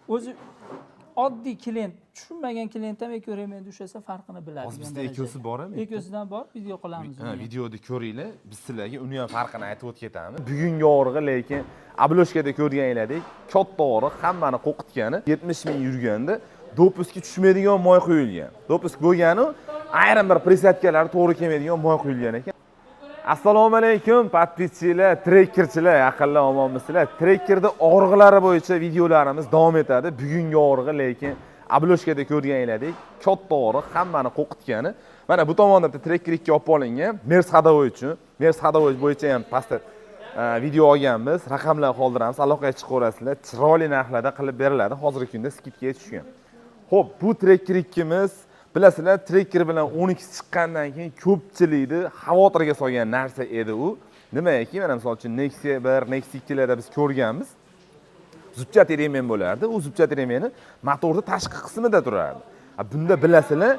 o'zi oddiy klient, tushunmagan klient ham ekorementni ushlasa farqini biladi. Hozir bizda ekosi bormi? Ekosidan bor, video qilamiz. Videoda ko'ringlar, biz sizlarga uni ham farqini aytib o'tib ketamiz. Bugungi o'g'ri, lekin obloshkada ko'rganinglardek, katta o'g'ri hammani qo'rqitgani 70 ming yurganda dopuskga tushmaydigan moy qo'yilgan. Dopusk bo'lgani ayrim bir prisatkalar to'g'ri kelmaydigan moy qo'yilgan ekan. Assalomu alaykum, podpischilar, trekkerchilar, yaqinlar omonmisizlar? Trekkerda og'riqlari bo'yicha videolarimiz davom etadi. Bugungi o'g'ri, lekin obloshkada ko'rganinglardek, katta o'g'ri hammani qo'rqitgani. Mana bu tomonda Trekker 2 olib olingan, Mers Hadovoy uchun. Mers Hadovoy bo'yicha ham pastda video olganmiz, raqamlar qoldiramiz, aloqaga chiqaverasizlar. Chiroyli narxlarda qilib beriladi. Hozirgi kunda skidga tushgan. Xo'p, bu Trekker 2miz, bilasizlar, Trekker bilan 12 chiqqandan keyin ko'pchilikni xavotirga solgan narsa edi u. Nimaki, mana misol uchun Nexia 1, Nexia 2larda biz ko'rganmiz. Zubchati remen bo'lardi. U zubchati remeni motorning tashqi qismida turardi. Bunda bilasizlar,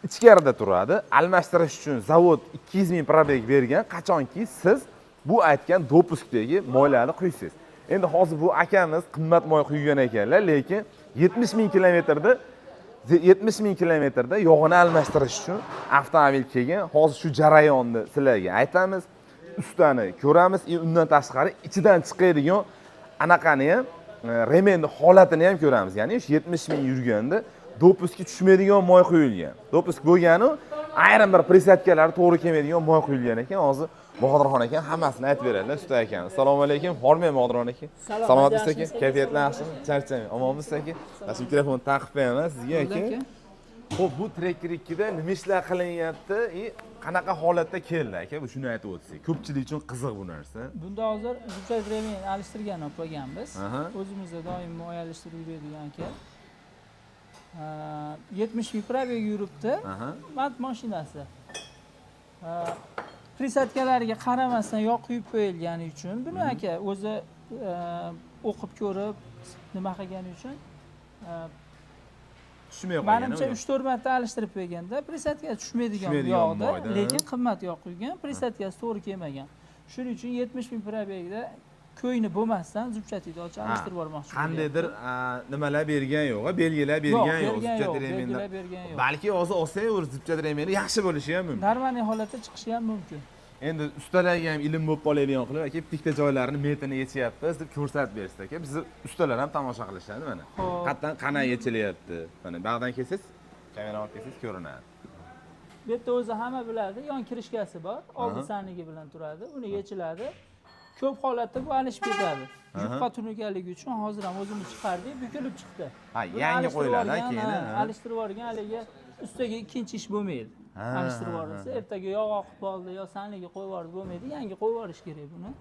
ichkarida turadi. Almashtirish uchun zavod 200 ming probeg bergan, qachonki siz bu aytgan dopuskdagi moylarni quysiz. Endi hozir bu akamiz qimmat moy quygan ekanlar, lekin 70 ming kilometrda yog'ini almashtirish uchun avtomobil kelgan. Hozir shu jarayonni sizlarga aytamiz. Ustani ko'ramiz, undan tashqari ichidan chiqadigan anaqani ham remenni holatini ham ko'ramiz. Ya'ni 70 ming yurganda dopuskga tushmaydigan moy quyilgan. Dopusk bo'lgani ayrim bir prisatkalar to'g'ri kelmaydigan moy quyilgan ekan. Hozir Bahodirxon aka hammasini aytib beradilar usta akam. Assalomu alaykum. Hormang Bahodirxon aka. Salomatmisiz aka? Kayfiyatlar yaxshimi? Charchamang. Omonmisiz aka? Mana telefon taqib qo'yaman sizga aka. Xo'p, bu Trekker 2da nima ishlar qilinyapti? Qanaqa holatda keldi aka? Bu shuni aytib o'tsak. Ko'pchilik uchun qiziq bu narsa. Bunda hozir zubchat remen alishtirgan olib qo'yganmiz. O'zimizda doim moy alishtirib yuradigan aka. 70 ming probeg yuribdi. Mat mashinasi. Prisatkalarga qaramasdan yoq quyib qo'yilgani uchun buni aka o'zi o'qib ko'rib nima qilgani uchun tushmay qolgan. Menimcha 3-4 marta alishtirib qo'yganda prisatkaga tushmaydigan yoqda, lekin qimmat yoq quygan, prisatkasi to'g'ri kelmagan. Shuning uchun 70 ming probegda ko'yni bo'lmasdan zubchatida ochib alishtirib bormoqchi. Qandaydir nimalar bergan yo'q, belgilar bergan yo'q zubchat remenda. Balki hozir olsangiz zubchat remeni yaxshi bo'lishi ham mumkin. Normal holatda chiqishi ham mumkin. Endi ustalarga ham ilm bo'lib qoladigan qilib aka bitta joylarini metini yechyapmiz deb ko'rsatib berishdi aka. Bizni ustalar ham tomosha qilishadi mana. Qayerdan qana yechilyapti. Mana bu yerdan kelsangiz, kamera olib kelsangiz ko'rinadi. Bu yerda o'zi hamma biladi, yon kirishkasi bor, oldi sanligi bilan turadi, uni yechiladi. Ko'p holatda bu alishib ketadi. Yupqa tunuganligi uchun hozir ham o'zimiz chiqardik, bukilib chiqdi. Yangi qo'yiladi keyin. Alishtirib yuborgan haligi ustiga ikkinchi ish bo'lmaydi. Alishtirib yuborsa, ertaga yog' oqib qoldi yo sanliga qo'yib yuborib bo'lmaydi, yangi qo'yib yuborish kerak buni.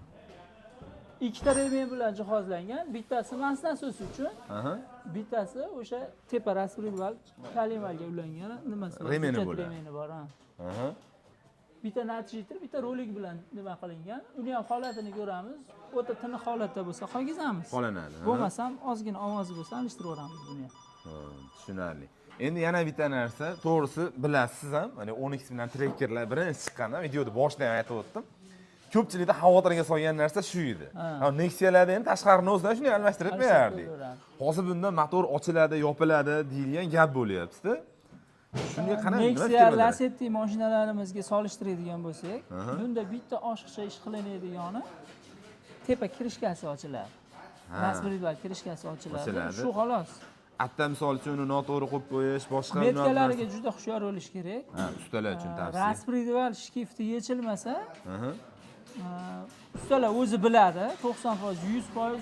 Ikkita remen bilan jihozlangan, bittasi masnasuz uchun, bittasi o'sha tepa rasbridval kalimalga ulangan nimasi bor, remeni bor. Bitta natijitr, bitta rolik bilan nima qilingan. Uni ham holatini ko'ramiz. O'ta tiniq holatda bo'lsa qolgizamiz. Qolinadi. Bo'lmasam ozgina ovozi bo'lsa alishtirib yuboramiz buni. Tushunarli. Endi yana bitta narsa, to'g'risi bilasiz ham, mana 12 bilan Trekkerlar birinchi chiqqanda videoda boshida ham aytib o'tdim. Ko'pchilikda xavotirga solgan narsa shu edi. Nexialarda ham tashqarini o'zidan shunday almashtirib berardik. Hozir bunda motor ochiladi, yopiladi deyilgan gap bo'lyapti-da. Shunga qarang, Nexia Lacetti mashinalarimizga solishtiradigan bo'lsak, bunda bitta oshiqcha ish qilinadigan tepa kirishkasi ochiladi. Rasbridval kirishkasi ochiladi. Shu xolos. Hatta misol uchun uni noto'g'ri qo'yib qo'yish, boshqa metkalariga juda hushyor bo'lish kerak. Ustalar uchun tavsiya. Rasbridval shifti yechilmasa, ustalar o'zi biladi, 90%, 100%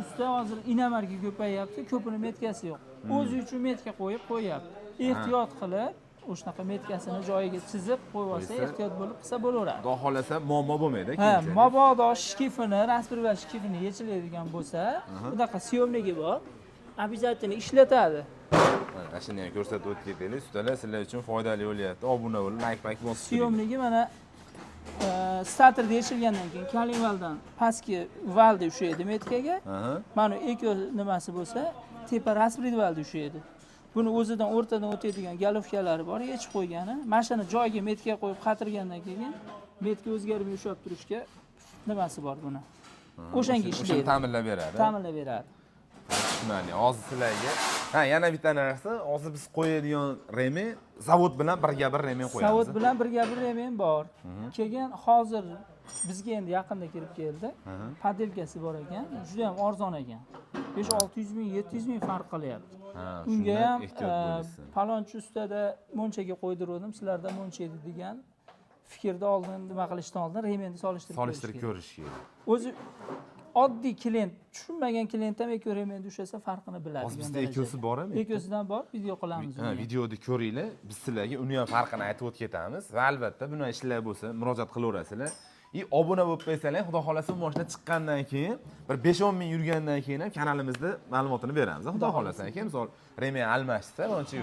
usta hozir inamarga ko'payyapti, ko'pini metkasi yo'q. O'zi uchun metka qo'yib qo'yapti. Ehtiyot qilib, o'shanaqa metkasini joyiga chizib qo'yib olsa, ehtiyot bo'lib qilsa bo'laveradi. Xudo xolasa muammo bo'lmaydi. Mabodo shkifini, rasbridval shkifini yechiladigan bo'lsa, bunaqa syomnigi bor. Обязательно ishlatadi. Mana shuni ham ko'rsatib o'tib ketaylik. Ustalar sizlar uchun foydali bo'lyapti. Obuna bo'ling, like bosib. Syomnigi mana starterda yechilgandan keyin kalivaldan pastki valda ushlaydi metkaga. Mana eko nimasi bo'lsa, tepa rasbridvalda ushlaydi. Buni o'zidan o'rtadan o'tadigan galovkalari bor, yechib qo'ygani. Mashina joyiga metka qo'yib qatirgandan keyin metka o'zgarmay ushlab turishga nimasi bor buni. O'shanga ishlaydi. Ta'minlab beradi. Ta'minlab beradi. Tushunarli. Hozir sizlarga yana bitta narsa, hozir biz qo'yadigan remen zavod bilan birga bir remen qo'yamiz. Zavod bilan birga bir remen bor. Keyin hozir bizga endi yaqinda kirib keldi. Padelkasi bor ekan, juda ham arzon ekan. 5-600 ming, 700 ming farq qilyapti. Unga ham palonchi ustada monchaga qo'ydirdim, sizlarda moncha edi degan fikrda oldin nima qilishdan oldin remenni solishtirib ko'rish kerak. O'zi oddiy klient, tushunmagan klient ham eko remenni ushlasa farqini biladi. Hozir bizda ekosi bormi? Ekosidan bor, video qilamiz uni. Videoda ko'ringlar, biz sizlarga uni ham farqini aytib o'tib ketamiz va albatta bunday ishlar bo'lsa, murojaat qilaverasizlar. Obuna bo'lib qo'ysanglar, xudo xolasa mashina chiqqandan keyin bir 5-10 ming yurgandan keyin ham kanalimizda ma'lumotini beramiz. Xudo xolasa ekan, misol remen almashsa, uncha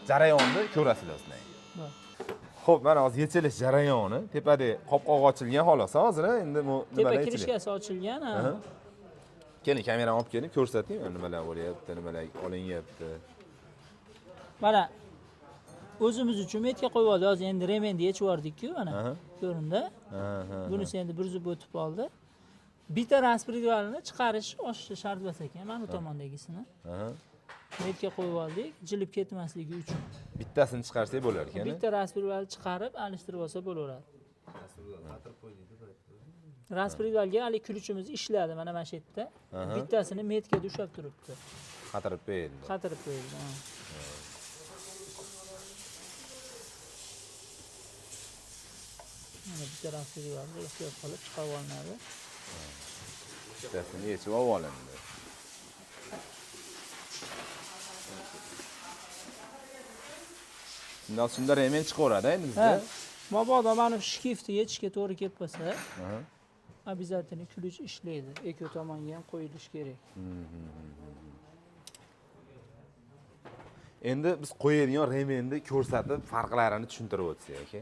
jarayonni ko'rasizlar sizlar. Xo'p, mana hozir yechilish jarayoni, tepada qopqoq ochilgan xolos. Hozir endi tepa kirishkasi ochilgan. Keling, kamerani olib keling, ko'rsating, nimalar bo'lyapti, nimalar olinyapti. Mana o'zimiz uchun metga qo'yib oldik. Hozir endi remenni yechib yubordik-ku, mana. Ko'rindi? Bunisi endi bir zub o'tib qoldi. Bitta raspridvalni chiqarish oshishni shart bo'lsa ekan, mana bu tomondagisini. Metga qo'yib oldik, jilib ketmasligi uchun. Bittasini chiqarsak bo'lar ekan. Bitta raspridvalni chiqarib, alishtirib olsa bo'laveradi. Raspridvalga hali ключimiz ishladi mana shu yerda. Bittasini metga ushlab turibdi. Qatirib qo'yildi. Qatirib qo'yildi. Mana bitta raspridvalni ehtiyot qilib chiqarib olinadi. Bittasini yechib olindi. Shunda remen chiqaveradi endi bizda. Mabodo mana shu shiftni yechishga to'g'ri kelib qolsa, обязательно ключ ishlaydi. Eko tomonga ham qo'yilish kerak. Endi biz qo'yadigan remenni ko'rsatib, farqlarini tushuntirib o'tsak aka.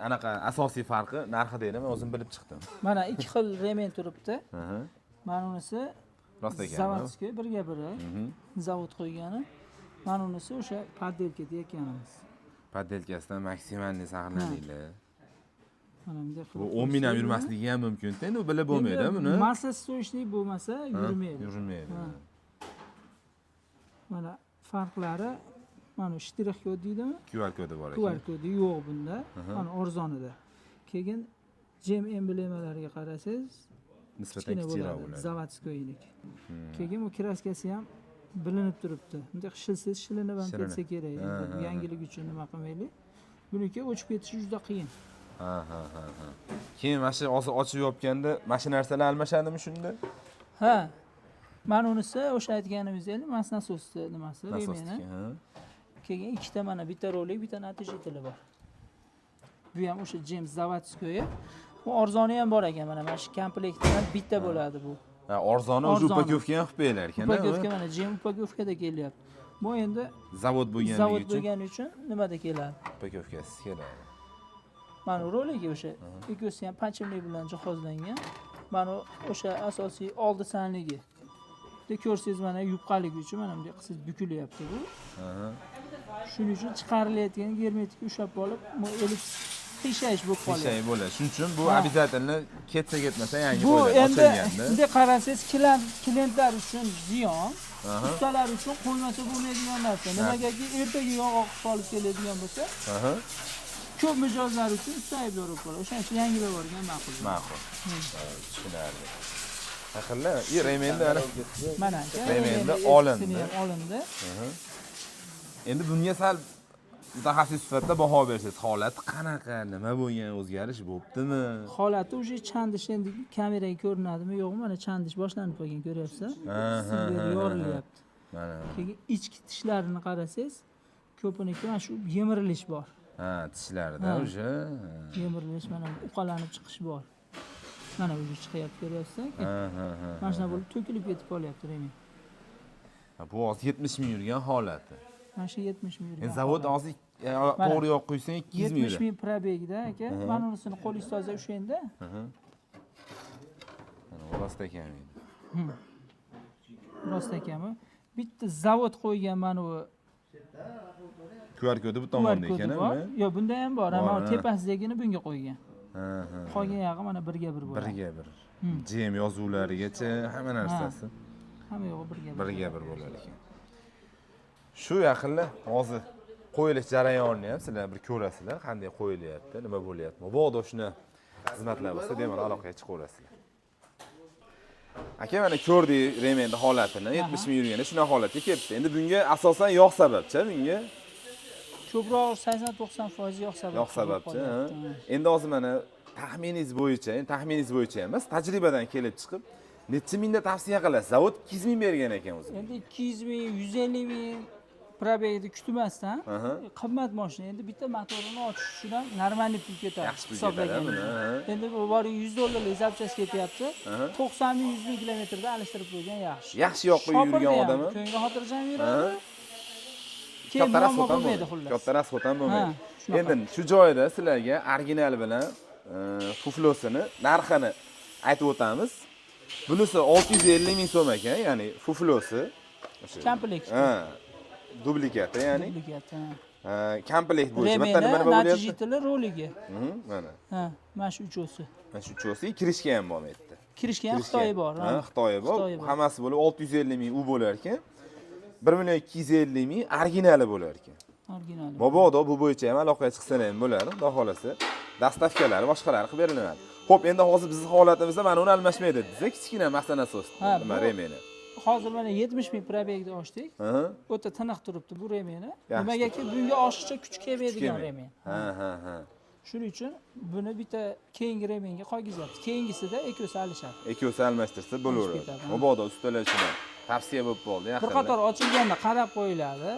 Anaqa asosiy farqi narxida edi, men o'zim bilib chiqdim. Mana ikki xil remen turibdi. Mana unisi zavodskiy birga biri. Zavod qo'ygani. Mana unisi o'sha padelka deyotganimiz. Padelkasidan maksimalni saqlaninglar. Mana bunday qilib. Bu 10 ming ham yurmasligi ham mumkin-da, endi u bilib bo'lmaydi buni. Massasi so'yishlik bo'lmasa yurmaydi. Mana farqlari mana shtrix kod deydimi? QR kodi bor ekan. QR kodi yo'q bunda. Mana arzonida. Keyin gem emblemalariga qarasangiz, nisbatan kichikroq bo'ladi. Zavodskoylik. Keyin u kraskasi ham bilinib turibdi. Bunday shilsiz shilinib ham ketsa kerak. Yangilik uchun nima qilmaylik. Buniki o'chib ketishi juda qiyin. Keyin mana shu hozir ochib yopganda mana narsalar almashadimi shunda? Ha. Mana unisi o'sha aytganimizdek, nasosni nimasi, remeni. Keyin ikkita mana bitta rolik, bitta natijatili bor. Bu ham o'sha James Zavodskoy. Bu arzoni ham bor ekan, mana shu komplektdan bitta bo'ladi bu. Arzoni o'sha upakovka ham qilib berar ekan. Upakovka mana Jim upakovkada kelyapti. Bu endi zavod bo'lgani uchun nimada keladi? Upakovkasi keladi. Mana roligi o'sha ikkosi ham pachimlik bilan jihozlangan. Mana o'sha asosiy oldi sanligi. Bitta ko'rsangiz mana yupqaligi uchun mana bunday qilsangiz bukilyapti bu. Shuning uchun chiqarilayotgan germetik ushlab olib, elips qiyshaysh bo'lib qoladi. Qiyshaysh bo'ladi. Shuning uchun bu обязательно ketsa yangi bu endi bunday qarasangiz klientlar uchun ziyon, ustalar uchun qo'ymasa bo'lmaydigan narsa. Nimagaki ertaga yog' oqib qolib keladigan bo'lsa, ko'p mijozlar uchun usta aybdor bo'lib qoladi. O'shaning uchun yangilab yuborgan ma'qul. Ma'qul. Tushunarli. Haqilla, remenni mana remenni olindi. Endi bunga sal mutaxassis sifatida baho bersangiz, holati qanaqa, nima bo'lgan, o'zgarish bo'ptimi? Holati o'sha chandish endi kameraga ko'rinadimi, yo'qmi? Mana chandish boshlanib qolgan, ko'ryapsiz? Silver yorilyapti. Mana. Keyin ichki tishlarini qarasangiz, ko'piniki mana shu yemirilish bor. Tishlarida o'sha yemirilish, mana uqalanib chiqish bor. Mana o'zi chiqyapti, ko'ryapsiz? Mana shuna bo'lib to'kilib ketib qolyapti remen. Bu hozir 70 ming yurgan holati. Mana shu 70 ming yurgan. Zavod hozir to'g'ri yo'q qo'ysang 200 ming. 70 ming probegda aka. Mana unisini qo'lingiz toza o'shanda. Mana rost ekan. Rost ekanmi? Bitta zavod qo'ygan mana bu QR kodi bu tomonda ekan-a? Yo'q, bunda ham bor. Mana tepasidagini bunga qo'ygan. Qolgan yog'i mana birga bir bo'ladi. Birga bir. GM yozuvlarigacha hamma narsasi. hamma yo'g'i birga birga bir bo'lar ekan. Shu yaqinda hozir qo'yilish jarayonini ham sizlar bir ko'rasizlar, qanday qo'yilyapti, nima bo'lyapti. Mabodo shuni xizmatlar bo'lsa, bemalol aloqaga chiqaverasizlar. Aka, mana ko'rdik remenni holatini, 70 ming yurganda shunaqa holatga kelibdi. Endi bunga asosan yog' sababchi, bunga ko'proq 80-90% yog' sabab. yog' sababchi. Endi hozir mana taxminingiz bo'yicha emas, tajribadan kelib chiqib, necha mingda tavsiya qilasiz? Zavod 200 ming bergan ekan o'zi. Endi 200 ming, 150 ming probegni kutmasdan qimmat mashina. Endi bitta motorini ochish uchun ham normalniy pul ketadi. Yaxshi pul ketadi. Endi bu bor $100 zapchast ketyapti. 90 ming, 100 ming kilometrda alishtirib qo'ygan yaxshi. Yaxshi yoqqa yurgan odam. Ko'ngli xotirjam yuradi. Katta rasxot ham bo'lmaydi. Endi shu joyda sizlarga original bilan fuflosini narxini aytib o'tamiz. Bunisi 650 ming so'm ekan, ya'ni fuflosi. Komplekt. Dublikati, ya'ni. Dublikati. Komplekt bo'yicha bitta nima bo'lyapti? Natijitili roligi. Mana. Mana shu uchosi. Mana shu uchosi kirishga ham bo'lmaydi. Kirishga ham Xitoyi bor. Xitoyi bor. Hammasi bo'lib 650 ming u bo'lar ekan. 1.250 ming originali bo'lar ekan. Originali. Mabodo bu bo'yicha ham aloqaga chiqsalar ham bo'ladi, xudo xolasa. Dastavkalari boshqalari qilib beriladi. Xo'p, endi hozir bizning holatimizda mana uni almashmaydi desa, kichkina masana asos. Nima remeni. Hozir mana 70 ming probegni ochdik. O'ta tiniq turibdi bu remeni. Nimagaki bunga oshiqcha kuch kelmaydigan remen. Shuning uchun buni bitta keyingi remenga qo'ygizyapti. Keyingisida ekosi alishadi. Ekosi almashtirsa bo'laveradi. Mabodo ustalar uchun tavsiya bo'lib qoldi. Bir qator ochilganda qarab qo'yiladi.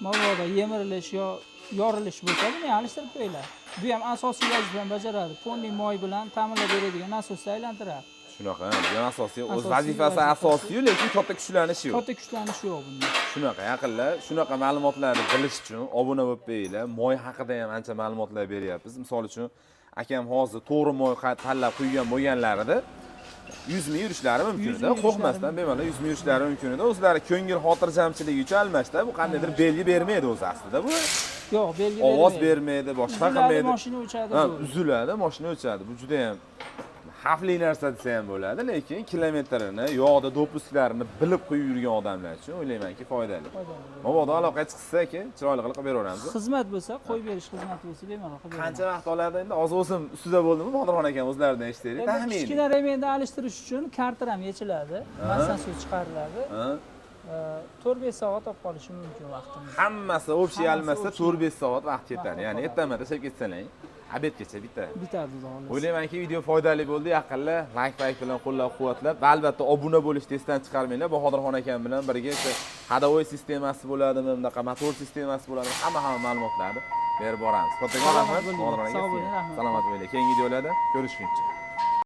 Mabodo yemirilish yo yorilish bo'lsa, buni alishtirib qo'yiladi. Bu ham asosiy vazifani bajaradi. Fonning moy bilan ta'minlab beradigan nasosni aylantiradi. Shunaqa, bu asosiy o'z vazifasi asosiy, lekin katta kuchlanish yo'q. Katta kuchlanish yo'q bunda. Shunaqa, yaqinlar, shunaqa ma'lumotlarni bilish uchun obuna bo'lib qo'yinglar. Moy haqida ham ancha ma'lumotlar beryapmiz. Misol uchun, akam hozir to'g'ri moy tanlab qo'ygan bo'lganlarida 100 ming yurishlari mumkin edi. Qo'rqmasdan bemalol 100 ming yurishlari mumkin edi. O'zlari ko'ngil xotirjamchiligi uchun almashda. Bu qandaydir belgi bermaydi o'zi aslida bu. Yo'q, belgi bermaydi. Ovoz bermaydi, boshqa qilmaydi. Mashina o'chadi. Uziladi, mashina o'chadi. Bu juda ham xavfli narsa desa ham bo'ladi, lekin kilometrini, yo'qda dopuskarini bilib qo'yib yurgan odamlar uchun o'ylaymanki foydali. Mabodo aloqaga chiqsa keyin chiroyli qilib beraveramiz. Xizmat bo'lsa, qo'yib berish xizmati bo'lsa bemalol qilib beraman. Qancha vaqt oladi endi? Hozir o'zim ustida bo'ldimmi, Bodirxon akam o'zlaridan eshitaylik. Taxmin. Kichkina remenni alishtirish uchun karter ham yechiladi, masan suv chiqariladi. 4-5 soat olib qolishi mumkin vaqtimiz. Hammasi общий almasa 4-5 soat vaqt ketadi. Ya'ni ertaman tashlab ketsalang, obedgacha bitadi. Bitadi, xudo xolasa. O'ylaymanki video foydali bo'ldi. Yaqinlar like bilan qo'llab-quvvatlab, va albatta obuna bo'lishni esdan chiqarmanglar. Bodirxon akam bilan birga hadovoy sistemasi bo'ladimi, bunaqa motor sistemasi bo'ladimi, hamma ma'lumotlarni berib boramiz. Kattakon rahmat. Bodirxon aka. Salomat bo'ling. Keyingi videolarda ko'rishguncha.